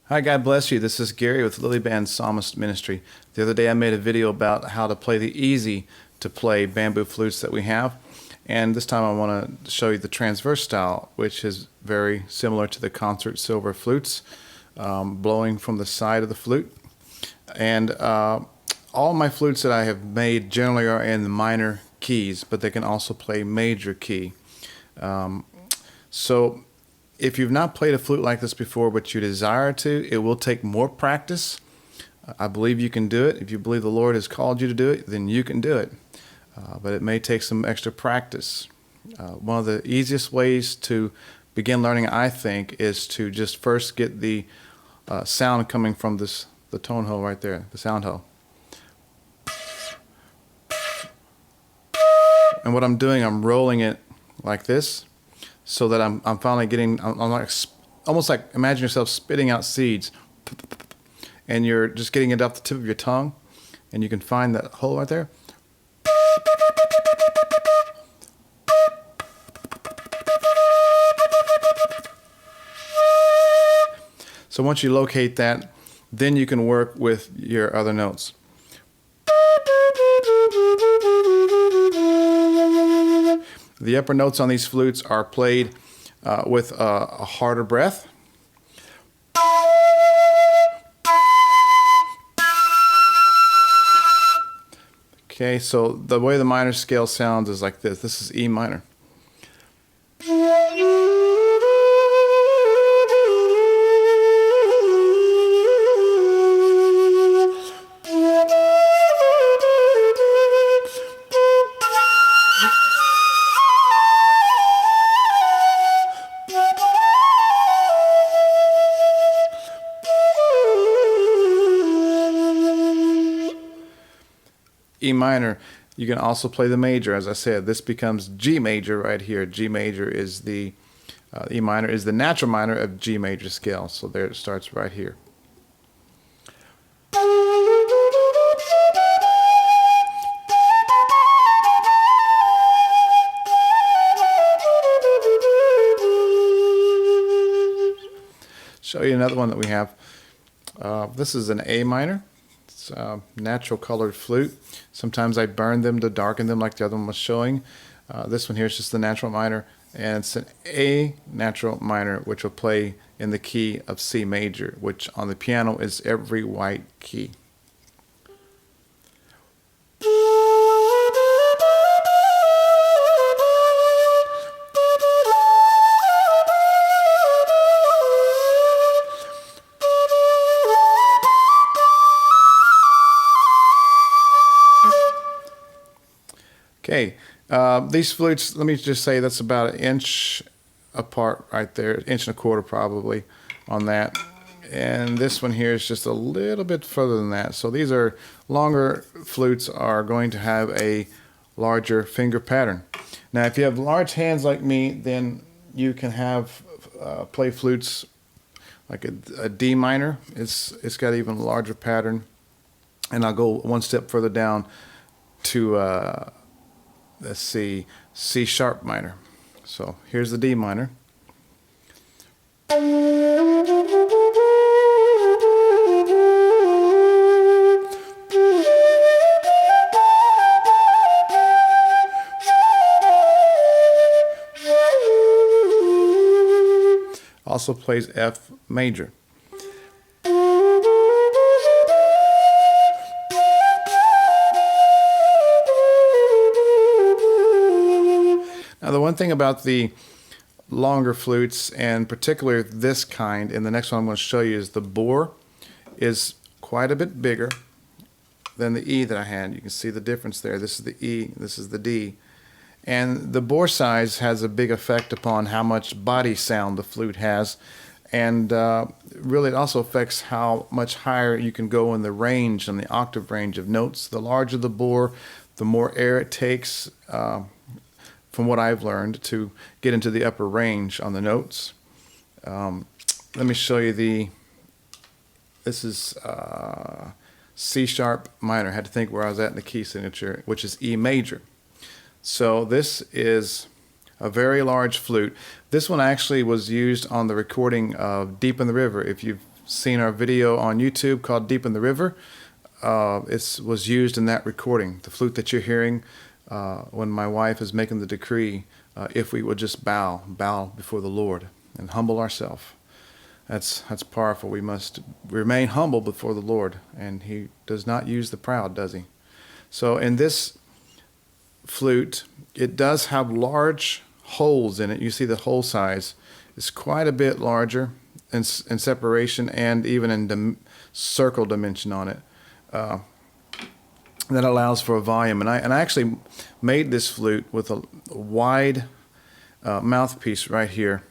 Hi, God bless you. This is Gary with Lilyband Psalmist Ministry. The other day I made a video about how to play the easy to play bamboo flutes that we have. And this time I want to show you the transverse style, which is very similar to the concert silver flutes, blowing from the side of the flute. And all my flutes that I have made generally are in the minor keys, but they can also play major key. So if you've not played a flute like this before, but you desire to, it will take more practice. I believe you can do it. If you believe the Lord has called you to do it, then you can do it. But it may take some extra practice. One of the easiest ways to begin learning, I think, is to just first get the sound coming from the tone hole right there, the sound hole. And what I'm doing, I'm rolling it like this, so that I'm finally getting, I'm like, almost like, imagine yourself spitting out seeds, and you're just getting it off the tip of your tongue, and you can find that hole right there. So once you locate that, then you can work with your other notes. The upper notes on these flutes are played with a harder breath. Okay, so the way the minor scale sounds is like this. This is E minor. E minor. You can also play the major. As I said, this becomes G major right here. G major is the E minor is the natural minor of G major scale. So there it starts right here. Show you another one that we have. This is an A minor. It's a natural colored flute. Sometimes I burn them to darken them like the other one was showing. This one here is just the natural minor, and it's an A natural minor, which will play in the key of C major, which on the piano is every white key. Okay, these flutes, let me just say that's about an inch apart right there, inch and a quarter probably on that. And this one here is just a little bit further than that. So these are longer flutes are going to have a larger finger pattern. Now if you have large hands like me, then you can have play flutes like a D minor. It's got even larger pattern. And I'll go one step further down to let's see, C sharp minor. So here's the D minor. Also plays F major. Now the one thing about the longer flutes, and particularly this kind, and the next one I'm going to show you, is the bore is quite a bit bigger than the E that I had. You can see the difference there. This is the E, this is the D. And the bore size has a big effect upon how much body sound the flute has. And really it also affects how much higher you can go in the range, in the octave range of notes. The larger the bore, the more air it takes, from what I've learned, to get into the upper range on the notes. Let me show you this is C sharp minor. I had to think where I was at in the key signature, which is E major. So this is a very large flute. This one actually was used on the recording of Deep in the River. If you've seen our video on YouTube called Deep in the River, it was used in that recording. The flute that you're hearing when my wife is making the decree, if we would just bow before the Lord and humble ourselves. That's powerful. We must remain humble before the Lord, and He does not use the proud, does He? So in this flute, it does have large holes in it. You see the hole size is quite a bit larger in separation and even in circle dimension on it. That allows for a volume. And I actually made this flute with a wide mouthpiece right here.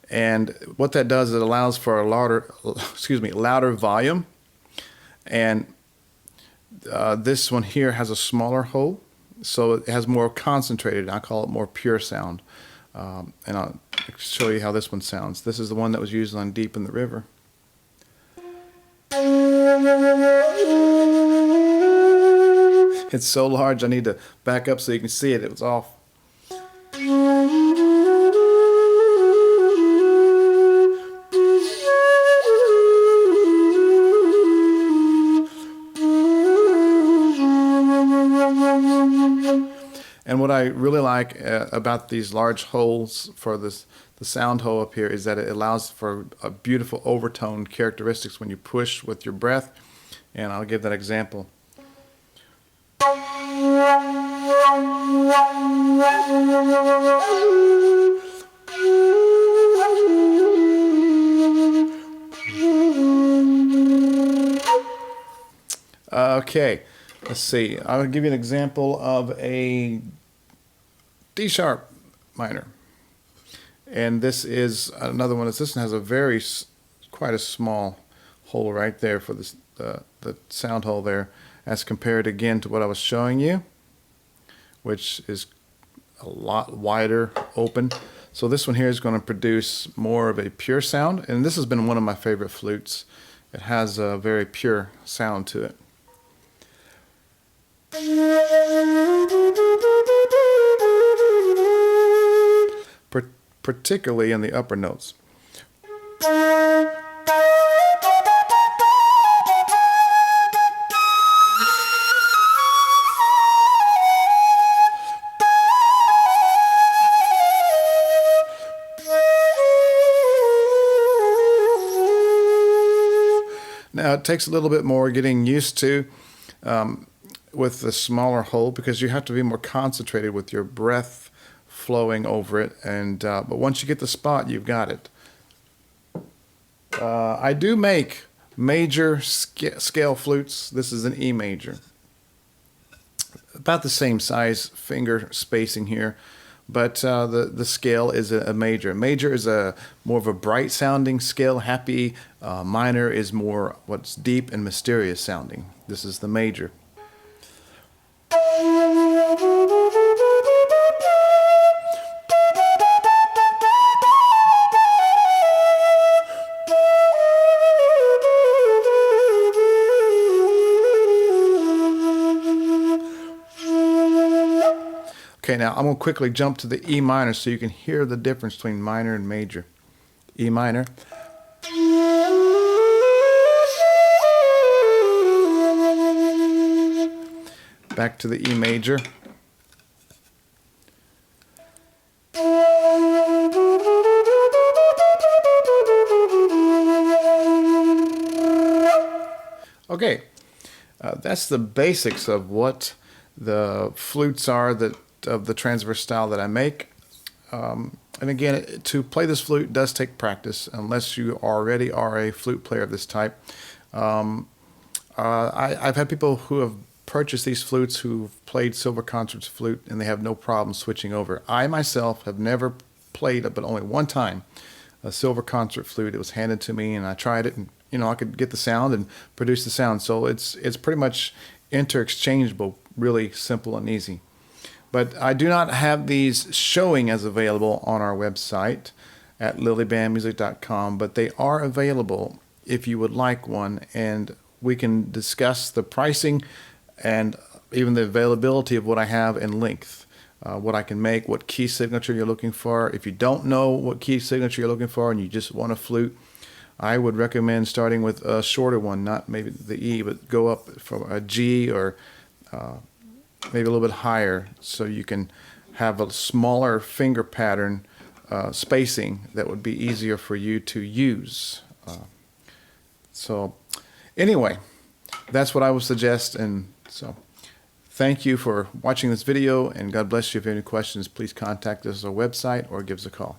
And what that does, it allows for a louder volume. And this one here has a smaller hole, so it has more concentrated. I call it more pure sound. And I'll show you how this one sounds. This is the one that was used on Deep in the River. It's so large, I need to back up so you can see it. It was off. And what I really like about these large holes for the sound hole up here is that it allows for a beautiful overtone characteristics when you push with your breath. And I'll give that example. Okay, let's see. I'll give you an example of a D sharp minor. And this is another one. This one has quite a small hole right there for the sound hole there, as compared again to what I was showing you, which is a lot wider open. So this one here is going to produce more of a pure sound, and this has been one of my favorite flutes. It has a very pure sound to it. Particularly in the upper notes. Now it takes a little bit more getting used to with the smaller hole, because you have to be more concentrated with your breath flowing over it, and but once you get the spot, you've got it. I do make major scale flutes. This is an E major, about the same size finger spacing here, but the scale is a major. Major is more of a bright sounding scale. Happy. Minor is more what's deep and mysterious sounding. This is the major. Okay, now I'm going to quickly jump to the E minor so you can hear the difference between minor and major. E minor. Back to the E major. Okay, that's the basics of what the flutes are of the transverse style that I make. And again, to play this flute does take practice, unless you already are a flute player of this type. I've had people who have purchased these flutes who've played silver concerts flute, and they have no problem switching over. I myself have never played, but only one time, a silver concert flute. It was handed to me, and I tried it, and I could get the sound and produce the sound. So it's pretty much interchangeable, really simple and easy. But I do not have these showing as available on our website at lilybandmusic.com, but they are available if you would like one, and we can discuss the pricing and even the availability of what I have and length, what I can make, what key signature you're looking for. If you don't know what key signature you're looking for and you just want a flute, I would recommend starting with a shorter one, not maybe the E, but go up from a G or maybe a little bit higher, so you can have a smaller finger pattern spacing that would be easier for you to use. So anyway, that's what I would suggest. And so thank you for watching this video, and God bless you. If you have any questions, please contact us at our website or give us a call.